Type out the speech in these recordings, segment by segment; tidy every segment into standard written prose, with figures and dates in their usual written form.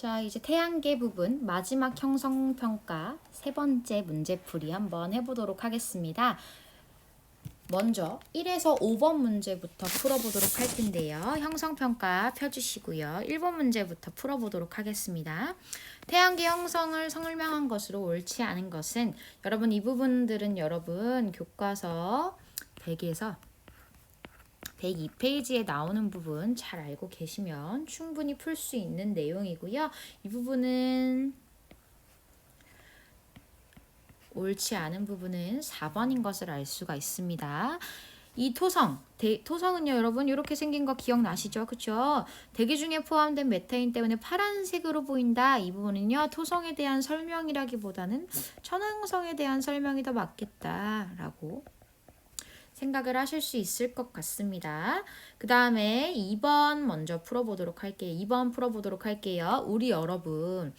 자, 이제 태양계 부분 마지막 형성평가 세 번째 문제풀이 한번 해보도록 하겠습니다. 먼저 1에서 5번 문제부터 풀어보도록 할 텐데요. 형성평가 펴주시고요. 1번 문제부터 풀어보도록 하겠습니다. 태양계 형성을 설명한 것으로 옳지 않은 것은 여러분 이 부분들은 여러분 교과서 100에서 102페이지에 나오는 부분 잘 알고 계시면 충분히 풀 수 있는 내용이고요. 이 부분은 옳지 않은 부분은 4번인 것을 알 수가 있습니다. 이 토성은요 여러분 이렇게 생긴 거 기억나시죠? 그쵸? 대기 중에 포함된 메타인 때문에 파란색으로 보인다. 이 부분은요 토성에 대한 설명이라기보다는 천왕성에 대한 설명이 더 맞겠다라고 생각을 하실 수 있을 것 같습니다. 그 다음에 2번 먼저 풀어보도록 할게요. 2번 풀어보도록 할게요. 우리 여러분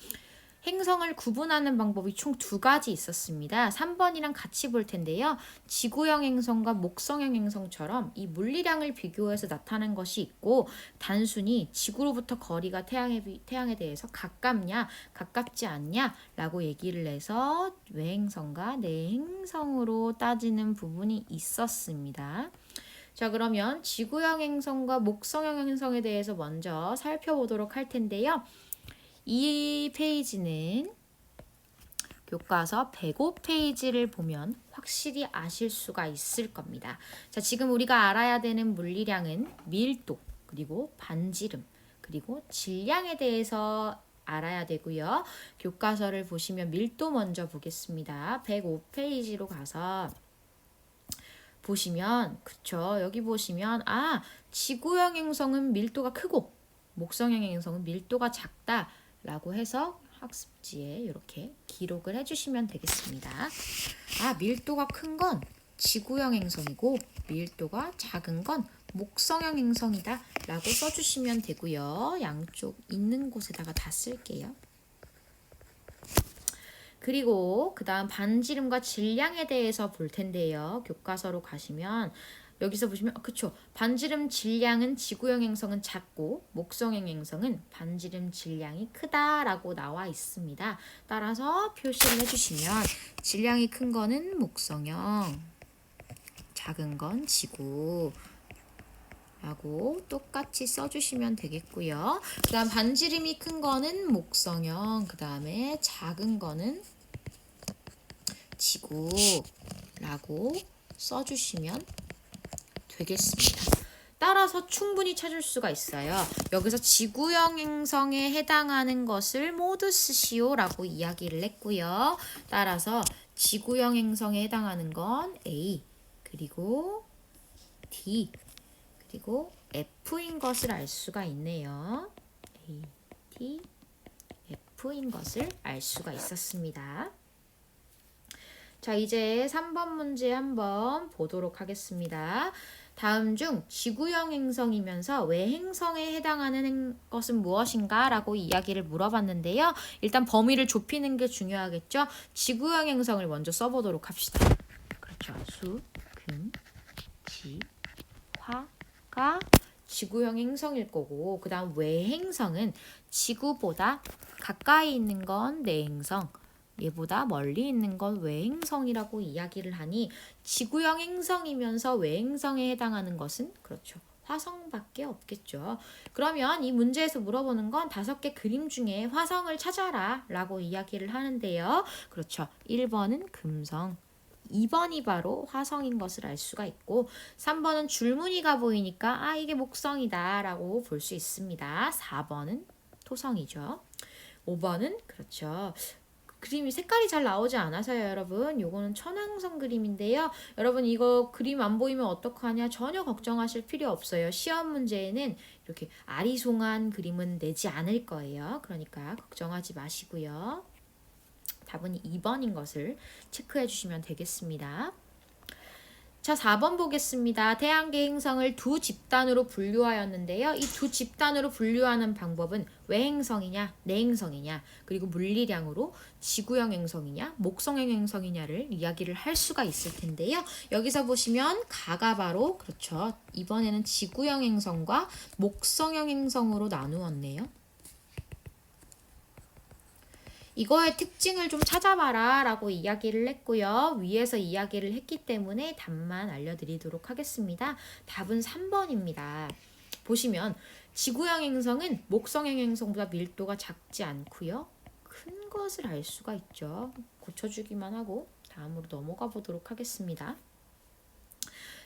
행성을 구분하는 방법이 총 2가지 있었습니다. 3번이랑 같이 볼 텐데요. 지구형 행성과 목성형 행성처럼 이 물리량을 비교해서 나타낸 것이 있고 단순히 지구로부터 거리가 태양에 대해서 가깝냐 가깝지 않냐 라고 얘기를 해서 외행성과 내행성으로 따지는 부분이 있었습니다. 자, 그러면 지구형 행성과 목성형 행성에 대해서 먼저 살펴보도록 할 텐데요. 이 페이지는 교과서 105페이지를 보면 확실히 아실 수가 있을 겁니다. 자, 지금 우리가 알아야 되는 물리량은 밀도, 그리고 반지름, 그리고 질량에 대해서 알아야 되고요. 교과서를 보시면 밀도 먼저 보겠습니다. 105페이지로 가서 보시면 그쵸? 여기 보시면 지구형 행성은 밀도가 크고 목성형 행성은 밀도가 작다 라고 해서 학습지에 이렇게 기록을 해주시면 되겠습니다. 밀도가 큰 건 지구형 행성이고 밀도가 작은 건 목성형 행성이다 라고 써주시면 되고요. 양쪽 있는 곳에다가 다 쓸게요. 그리고 그 다음 반지름과 질량에 대해서 볼 텐데요. 교과서로 가시면 여기서 보시면 그쵸, 반지름 질량은 지구형 행성은 작고 목성형 행성은 반지름 질량이 크다라고 나와 있습니다. 따라서 표시를 해주시면 질량이 큰 거는 목성형, 작은 건 지구 라고 똑같이 써주시면 되겠고요. 그 다음 반지름이 큰 거는 목성형, 그 다음에 작은 거는 지구라고 써주시면 되겠습니다. 따라서 충분히 찾을 수가 있어요. 여기서 지구형 행성에 해당하는 것을 모두 쓰시오 라고 이야기를 했고요. 따라서 지구형 행성에 해당하는 건 A, 그리고 D, 그리고 F인 것을 알 수가 있네요. A, D, F인 것을 알 수가 있었습니다. 자, 이제 3번 문제 한번 보도록 하겠습니다. 다음 중 지구형 행성이면서 외행성에 해당하는 것은 무엇인가? 라고 이야기를 물어봤는데요. 일단 범위를 좁히는 게 중요하겠죠. 지구형 행성을 먼저 써보도록 합시다. 그렇죠. 수, 금, 지, 화가 지구형 행성일 거고 그 다음 외행성은 지구보다 가까이 있는 건 내행성, 얘보다 멀리 있는 건 외행성이라고 이야기를 하니 지구형 행성이면서 외행성에 해당하는 것은 그렇죠. 화성밖에 없겠죠. 그러면 이 문제에서 물어보는 건 5개 그림 중에 화성을 찾아라 라고 이야기를 하는데요. 그렇죠. 1번은 금성, 2번이 바로 화성인 것을 알 수가 있고 3번은 줄무늬가 보이니까 이게 목성이다 라고 볼 수 있습니다. 4번은 토성이죠. 5번은 그렇죠. 그림이 색깔이 잘 나오지 않아서요 여러분. 요거는 천왕성 그림인데요. 여러분 이거 그림 안 보이면 어떡하냐 전혀 걱정하실 필요 없어요. 시험 문제에는 이렇게 아리송한 그림은 내지 않을 거예요. 그러니까 걱정하지 마시고요. 답은 2번인 것을 체크해 주시면 되겠습니다. 자, 4번 보겠습니다. 태양계 행성을 2집단으로 분류하였는데요. 이 2집단으로 분류하는 방법은 외행성이냐, 내행성이냐, 그리고 물리량으로 지구형 행성이냐, 목성형 행성이냐를 이야기를 할 수가 있을 텐데요. 여기서 보시면 가가 바로 그렇죠. 이번에는 지구형 행성과 목성형 행성으로 나누었네요. 이거의 특징을 좀 찾아봐라 라고 이야기를 했고요. 위에서 이야기를 했기 때문에 답만 알려드리도록 하겠습니다. 답은 3번입니다. 보시면 지구형 행성은 목성형 행성보다 밀도가 작지 않고요. 큰 것을 알 수가 있죠. 고쳐주기만 하고 다음으로 넘어가 보도록 하겠습니다.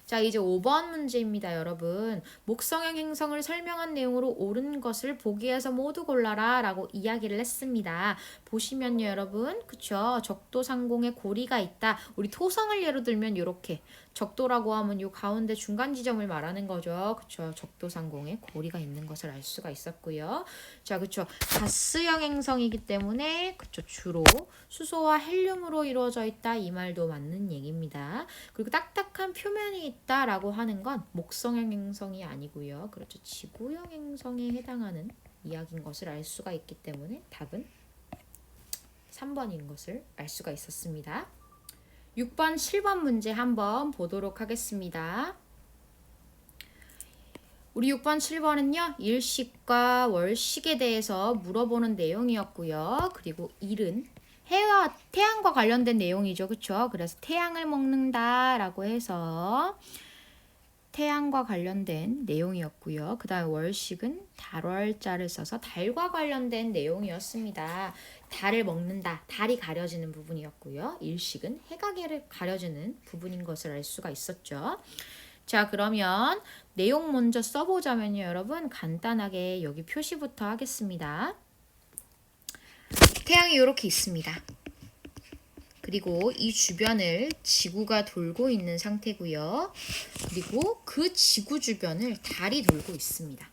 자, 이제 5번 문제입니다, 여러분. 목성형 행성을 설명한 내용으로 옳은 것을 보기에서 모두 골라라 라고 이야기를 했습니다. 보시면요, 여러분. 그쵸? 적도 상공에 고리가 있다. 우리 토성을 예로 들면 이렇게 적도라고 하면 요 가운데 중간 지점을 말하는 거죠. 그쵸? 적도 상공에 고리가 있는 것을 알 수가 있었고요. 자, 그쵸? 가스형 행성이기 때문에 그쵸? 주로 수소와 헬륨으로 이루어져 있다. 이 말도 맞는 얘기입니다. 그리고 딱딱한 표면이 있다라고 하는 건 목성형 행성이 아니고요. 그렇죠. 지구형 행성에 해당하는 이야기인 것을 알 수가 있기 때문에 답은 3번인 것을 알 수가 있었습니다. 6번, 7번 문제 한번 보도록 하겠습니다. 우리 6번, 7번은요. 일식과 월식에 대해서 물어보는 내용이었고요. 그리고 일은 해와 태양과 관련된 내용이죠. 그쵸? 그래서 태양을 먹는다라고 해서 태양과 관련된 내용이었고요. 그 다음에 월식은 달월자를 써서 달과 관련된 내용이었습니다. 달을 먹는다, 달이 가려지는 부분이었고요. 일식은 해가 가려지는 부분인 것을 알 수가 있었죠. 자, 그러면 내용 먼저 써보자면요, 여러분. 간단하게 여기 표시부터 하겠습니다. 태양이 이렇게 있습니다. 그리고 이 주변을 지구가 돌고 있는 상태고요. 그리고 그 지구 주변을 달이 돌고 있습니다.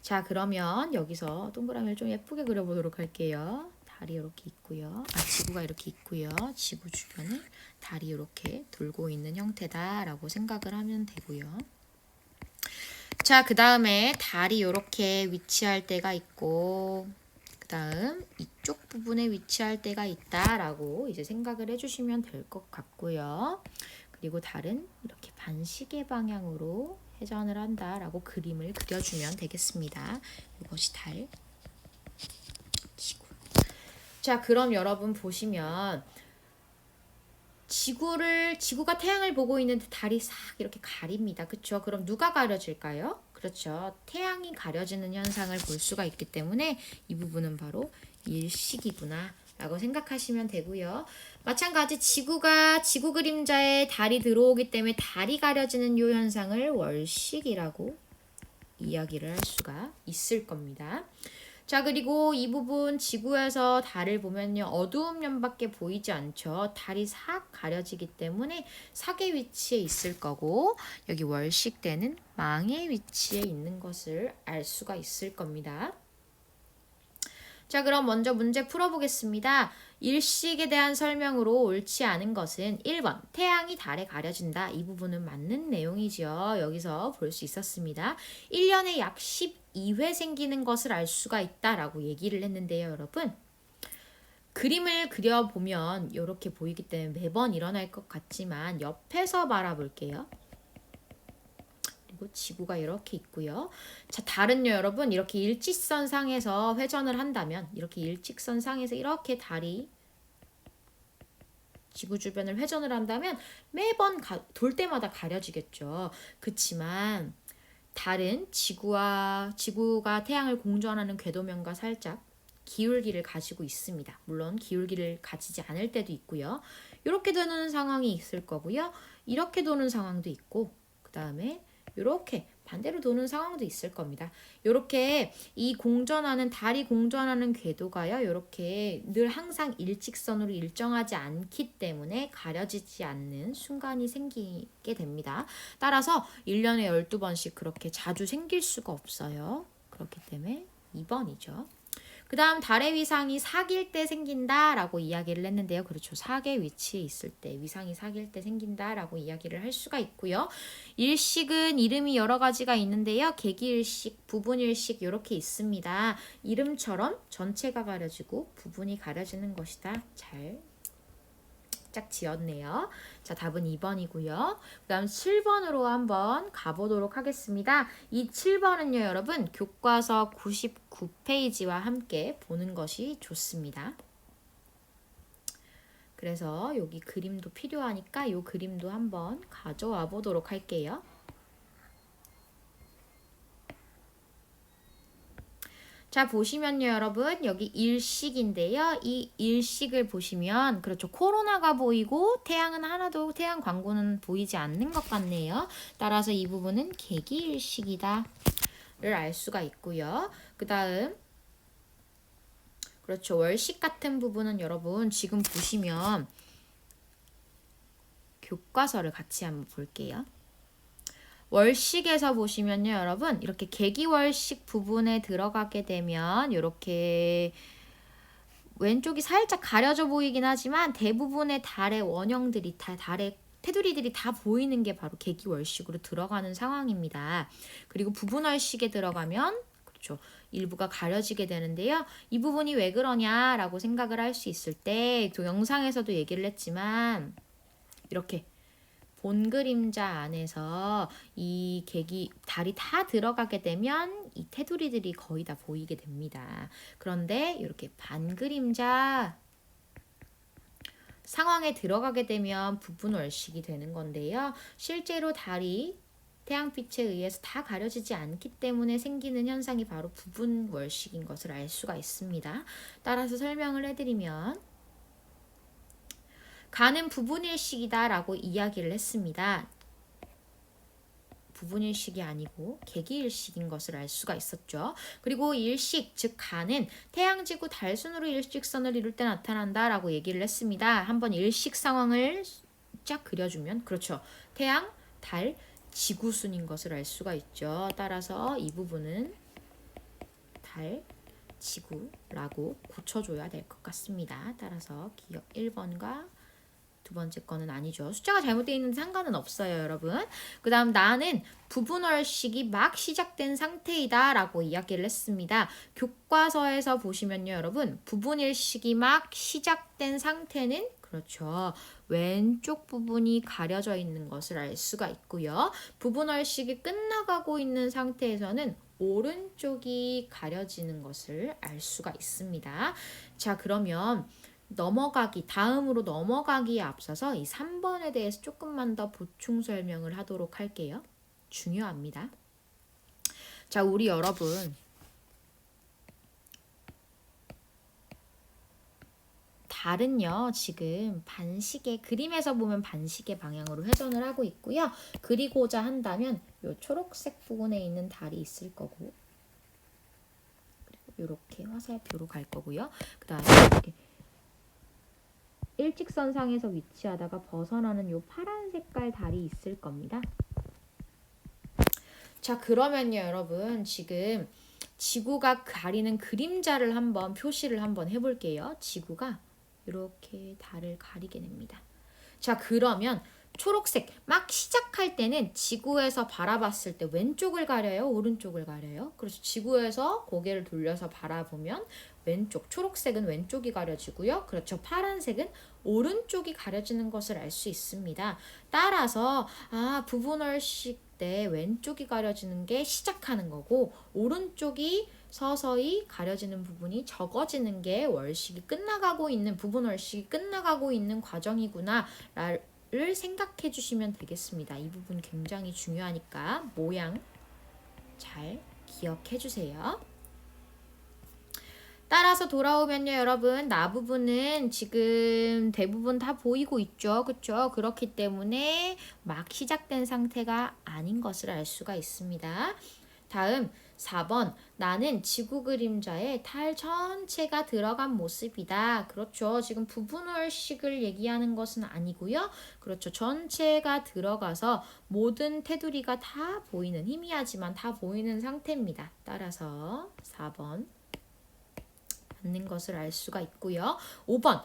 자, 그러면 여기서 동그라미를 좀 예쁘게 그려보도록 할게요. 달이 이렇게 있고요. 지구가 이렇게 있고요. 지구 주변을 달이 이렇게 돌고 있는 형태다라고 생각을 하면 되고요. 자, 그 다음에 달이 이렇게 위치할 때가 있고 그 다음 이쪽 부분에 위치할 때가 있다라고 이제 생각을 해주시면 될 것 같고요. 그리고 달은 이렇게 반시계 방향으로 회전을 한다라고 그림을 그려주면 되겠습니다. 이것이 달, 지구. 자, 그럼 여러분 보시면 지구가 태양을 보고 있는데 달이 싹 이렇게 가립니다. 그렇죠? 그럼 누가 가려질까요? 그렇죠. 태양이 가려지는 현상을 볼 수가 있기 때문에 이 부분은 바로 일식이구나 라고 생각하시면 되고요. 마찬가지 지구 그림자에 달이 들어오기 때문에 달이 가려지는 이 현상을 월식이라고 이야기를 할 수가 있을 겁니다. 자, 그리고 이 부분 지구에서 달을 보면요. 어두운 면밖에 보이지 않죠. 달이 싹 가려지기 때문에 sak의 위치에 있을 거고 여기 월식 때는 망의 위치에 있는 것을 알 수가 있을 겁니다. 자, 그럼 먼저 문제 풀어보겠습니다. 일식에 대한 설명으로 옳지 않은 것은 1번 태양이 달에 가려진다. 이 부분은 맞는 내용이죠. 여기서 볼 수 있었습니다. 1년에 약 12회 생기는 것을 알 수가 있다라고 얘기를 했는데요, 여러분. 그림을 그려보면 이렇게 보이기 때문에 매번 일어날 것 같지만 옆에서 바라볼게요. 지구가 이렇게 있고요. 자, 달은요, 여러분, 이렇게 일직선 상에서 회전을 한다면 이렇게 일직선 상에서 이렇게 달이 지구 주변을 회전을 한다면 매번 돌 때마다 가려지겠죠. 그렇지만 달은 지구가 태양을 공전하는 궤도면과 살짝 기울기를 가지고 있습니다. 물론 기울기를 가지지 않을 때도 있고요. 이렇게 도는 상황이 있을 거고요. 이렇게 도는 상황도 있고 그 다음에 이렇게 반대로 도는 상황도 있을 겁니다. 이렇게 달이 공전하는 궤도가요. 이렇게 늘 항상 일직선으로 일정하지 않기 때문에 가려지지 않는 순간이 생기게 됩니다. 따라서 1년에 12번씩 그렇게 자주 생길 수가 없어요. 그렇기 때문에 2번이죠. 그 다음 달의 위상이 사귈 때 생긴다라고 이야기를 했는데요. 그렇죠. 사계 위치에 있을 때 위상이 사귈 때 생긴다라고 이야기를 할 수가 있고요. 일식은 이름이 여러 가지가 있는데요. 개기일식, 부분일식 이렇게 있습니다. 이름처럼 전체가 가려지고 부분이 가려지는 것이다. 잘 살짝 지었네요. 자, 답은 2번이고요. 그 다음 7번으로 한번 가보도록 하겠습니다. 이 7번은요, 여러분, 교과서 99페이지와 함께 보는 것이 좋습니다. 그래서 여기 그림도 필요하니까 이 그림도 한번 가져와 보도록 할게요. 자, 보시면요, 여러분, 여기 일식인데요. 이 일식을 보시면, 그렇죠. 코로나가 보이고, 태양 광고는 보이지 않는 것 같네요. 따라서 이 부분은 개기일식이다. 를 알 수가 있고요. 그 다음, 그렇죠. 월식 같은 부분은 여러분, 지금 보시면, 교과서를 같이 한번 볼게요. 월식에서 보시면요, 여러분, 이렇게 개기월식 부분에 들어가게 되면 이렇게 왼쪽이 살짝 가려져 보이긴 하지만 대부분의 달의 원형들이 달의 테두리들이 다 보이는 게 바로 개기월식으로 들어가는 상황입니다. 그리고 부분월식에 들어가면 그렇죠. 일부가 가려지게 되는데요. 이 부분이 왜 그러냐라고 생각을 할 수 있을 때 또 영상에서도 얘기를 했지만 이렇게 본 그림자 안에서 이 달이 다 들어가게 되면 이 테두리들이 거의 다 보이게 됩니다. 그런데 이렇게 반 그림자 상황에 들어가게 되면 부분월식이 되는 건데요. 실제로 달이 태양빛에 의해서 다 가려지지 않기 때문에 생기는 현상이 바로 부분월식인 것을 알 수가 있습니다. 따라서 설명을 해드리면 가는 부분일식이다 라고 이야기를 했습니다. 부분일식이 아니고 개기일식인 것을 알 수가 있었죠. 그리고 일식, 즉 가는 태양지구 달순으로 일직선을 이룰 때 나타난다 라고 얘기를 했습니다. 한번 일식 상황을 쫙 그려주면 그렇죠. 태양, 달, 지구순인 것을 알 수가 있죠. 따라서 이 부분은 달, 지구라고 고쳐줘야 될 것 같습니다. 따라서 기억 1번과 두 번째 거는 아니죠. 숫자가 잘못되어 있는데 상관은 없어요, 여러분. 그 다음 나는 부분월식이 막 시작된 상태이다 라고 이야기를 했습니다. 교과서에서 보시면요, 여러분. 부분일식이 막 시작된 상태는 그렇죠. 왼쪽 부분이 가려져 있는 것을 알 수가 있고요. 부분월식이 끝나가고 있는 상태에서는 오른쪽이 가려지는 것을 알 수가 있습니다. 자, 그러면 다음으로 넘어가기에 앞서서 이 3번에 대해서 조금만 더 보충 설명을 하도록 할게요. 중요합니다. 자, 우리 여러분. 달은요, 지금 그림에서 보면 반시계 방향으로 회전을 하고 있고요. 그리고자 한다면 이 초록색 부분에 있는 달이 있을 거고, 그리고 이렇게 화살표로 갈 거고요. 그 다음에 이렇게 일직선상에서 위치하다가 벗어나는 이 파란 색깔 달이 있을 겁니다. 자, 그러면요, 여러분. 지금 지구가 가리는 그림자를 한번 표시를 한번 해볼게요. 지구가 이렇게 달을 가리게 됩니다. 자, 그러면 초록색 막 시작할 때는 지구에서 바라봤을 때 왼쪽을 가려요? 오른쪽을 가려요? 그래서 지구에서 고개를 돌려서 바라보면 왼쪽, 초록색은 왼쪽이 가려지고요. 그렇죠. 파란색은 오른쪽이 가려지는 것을 알 수 있습니다. 따라서 부분월식 때 왼쪽이 가려지는 게 시작하는 거고 오른쪽이 서서히 가려지는 부분이 적어지는 게 부분월식이 끝나가고 있는 과정이구나 를 생각해 주시면 되겠습니다. 이 부분 굉장히 중요하니까 모양 잘 기억해 주세요. 따라서 돌아오면요, 여러분, 나 부분은 지금 대부분 다 보이고 있죠. 그렇죠? 그렇기 때문에 막 시작된 상태가 아닌 것을 알 수가 있습니다. 다음 4번. 나는 지구 그림자에 달 전체가 들어간 모습이다. 그렇죠. 지금 부분월식을 얘기하는 것은 아니고요. 그렇죠. 전체가 들어가서 모든 테두리가 다 보이는, 희미하지만 다 보이는 상태입니다. 따라서 4번. 받는 것을 알 수가 있고요. 5번.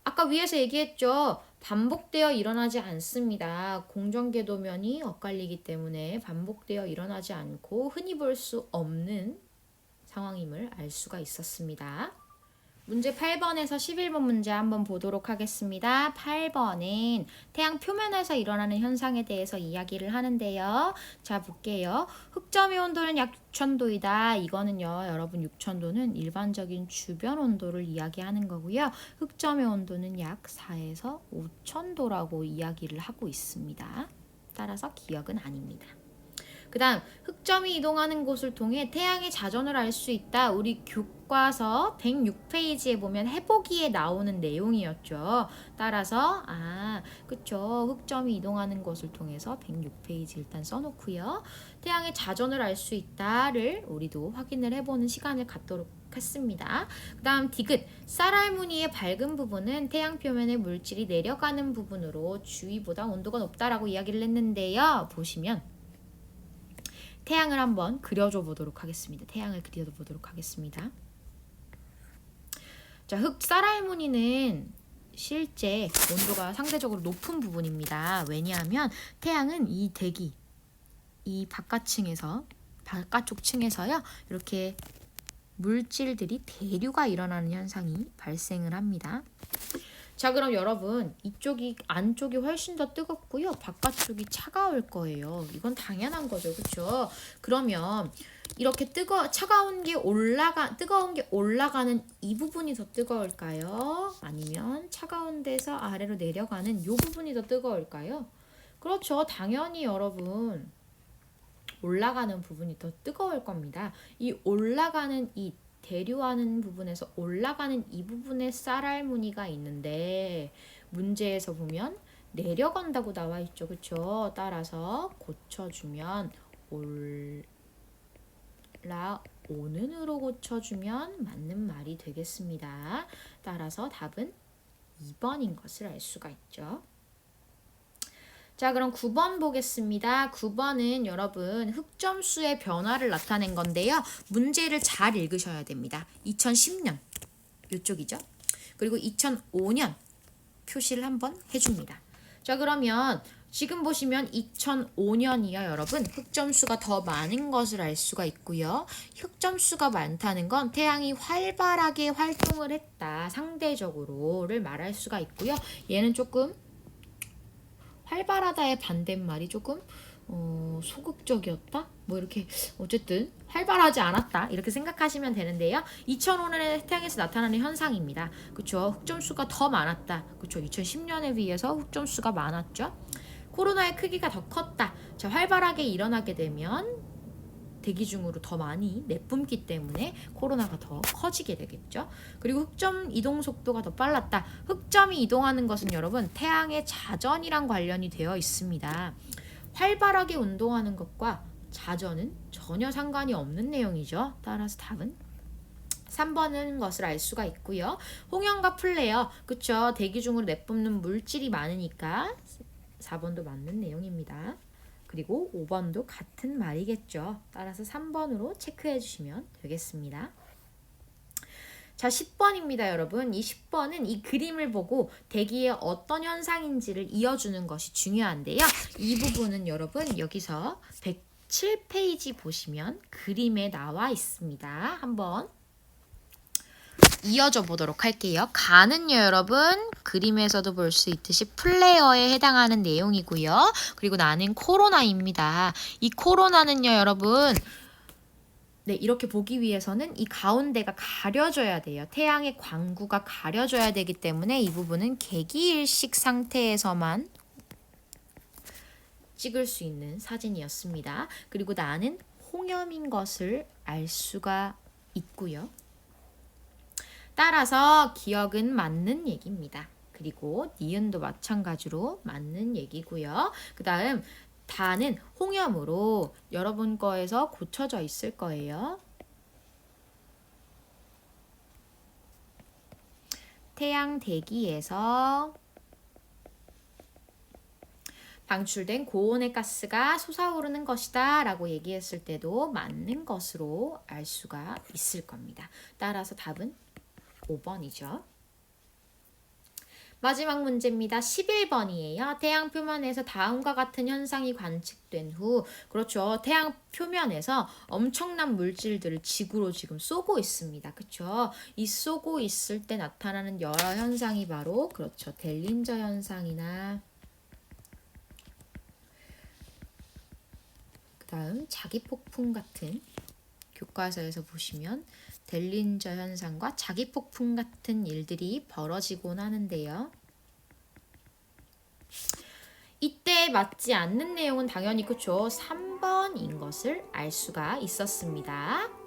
아까 위에서 얘기했죠. 반복되어 일어나지 않습니다. 공전궤도면이 엇갈리기 때문에 반복되어 일어나지 않고 흔히 볼 수 없는 상황임을 알 수가 있었습니다. 문제 8번에서 11번 문제 한번 보도록 하겠습니다. 8번은 태양 표면에서 일어나는 현상에 대해서 이야기를 하는데요. 자, 볼게요. 흑점의 온도는 약 6,000도이다. 이거는요, 여러분 6,000도는 일반적인 주변 온도를 이야기하는 거고요. 흑점의 온도는 약 4에서 5,000도라고 이야기를 하고 있습니다. 따라서 기억은 아닙니다. 그 다음 흑점이 이동하는 곳을 통해 태양의 자전을 알 수 있다. 우리 교과서 106페이지에 보면 해보기에 나오는 내용이었죠. 따라서 그쵸. 흑점이 이동하는 곳을 통해서 106페이지 일단 써놓고요. 태양의 자전을 알 수 있다를 우리도 확인을 해보는 시간을 갖도록 했습니다. 그 다음 디귿 쌀알무늬의 밝은 부분은 태양 표면의 물질이 내려가는 부분으로 주위보다 온도가 높다라고 이야기를 했는데요. 보시면 태양을 한번 그려줘 보도록 하겠습니다. 태양을 그려줘 보도록 하겠습니다. 자, 쌀알무늬는 실제 온도가 상대적으로 높은 부분입니다. 왜냐하면 태양은 이 대기, 이 바깥쪽 층에서요. 이렇게 물질들이 대류가 일어나는 현상이 발생을 합니다. 자, 그럼 여러분 안쪽이 훨씬 더 뜨겁고요. 바깥쪽이 차가울 거예요. 이건 당연한 거죠. 그렇죠? 그러면 이렇게 뜨거운 게 올라가는 이 부분이 더 뜨거울까요? 아니면 차가운 데서 아래로 내려가는 이 부분이 더 뜨거울까요? 그렇죠. 당연히 여러분 올라가는 부분이 더 뜨거울 겁니다. 이 올라가는 이 대류하는 부분에서 올라가는 이 부분에 쌀알무늬가 있는데 문제에서 보면 내려간다고 나와 있죠. 그렇죠? 따라서 고쳐주면 올라오는으로 고쳐주면 맞는 말이 되겠습니다. 따라서 답은 2번인 것을 알 수가 있죠. 자, 그럼 9번 보겠습니다. 9번은 여러분 흑점수의 변화를 나타낸 건데요. 문제를 잘 읽으셔야 됩니다. 2010년 이쪽이죠. 그리고 2005년 표시를 한번 해줍니다. 자, 그러면 지금 보시면 2005년이요. 여러분 흑점수가 더 많은 것을 알 수가 있고요. 흑점수가 많다는 건 태양이 활발하게 활동을 했다. 상대적으로를 말할 수가 있고요. 얘는 조금 활발하다의 반대말이 조금 소극적이었다? 뭐 이렇게 어쨌든 활발하지 않았다 이렇게 생각하시면 되는데요. 2005년에 태양에서 나타나는 현상입니다. 그쵸? 흑점수가 더 많았다. 그쵸? 2010년에 비해서 흑점수가 많았죠. 코로나의 크기가 더 컸다. 자, 활발하게 일어나게 되면 대기 중으로 더 많이 내뿜기 때문에 코로나가 더 커지게 되겠죠. 그리고 흑점 이동 속도가 더 빨랐다. 흑점이 이동하는 것은 여러분 태양의 자전이랑 관련이 되어 있습니다. 활발하게 운동하는 것과 자전은 전혀 상관이 없는 내용이죠. 따라서 답은 3번인 것을 알 수가 있고요. 홍연과 플레어, 그쵸? 대기 중으로 내뿜는 물질이 많으니까 4번도 맞는 내용입니다. 그리고 5번도 같은 말이겠죠. 따라서 3번으로 체크해 주시면 되겠습니다. 자, 10번입니다, 여러분. 이 10번은 이 그림을 보고 대기의 어떤 현상인지를 이어주는 것이 중요한데요. 이 부분은 여러분 여기서 107페이지 보시면 그림에 나와 있습니다. 한번 이어져 보도록 할게요. 가는요, 여러분 그림에서도 볼 수 있듯이 플레이어에 해당하는 내용이고요. 그리고 나는 코로나입니다. 이 코로나는요, 여러분 이렇게 보기 위해서는 이 가운데가 가려져야 돼요. 태양의 광구가 가려져야 되기 때문에 이 부분은 개기일식 상태에서만 찍을 수 있는 사진이었습니다. 그리고 나는 홍염인 것을 알 수가 있고요. 따라서 기억은 맞는 얘기입니다. 그리고 니은도 마찬가지로 맞는 얘기고요. 그 다음 다는 홍염으로 여러분 거에서 고쳐져 있을 거예요. 태양 대기에서 방출된 고온의 가스가 솟아오르는 것이다 라고 얘기했을 때도 맞는 것으로 알 수가 있을 겁니다. 따라서 답은 5번이죠. 마지막 문제입니다. 11번이에요. 태양 표면에서 다음과 같은 현상이 관측된 후, 그렇죠. 태양 표면에서 엄청난 물질들을 지구로 지금 쏘고 있습니다. 그렇죠. 이 쏘고 있을 때 나타나는 여러 현상이 바로 그렇죠. 델린저 현상이나 그다음 자기폭풍 같은 교과서에서 보시면 델린저 현상과 자기폭풍 같은 일들이 벌어지곤 하는데요. 이때 맞지 않는 내용은 당연히 그쵸 3번인 것을 알 수가 있었습니다.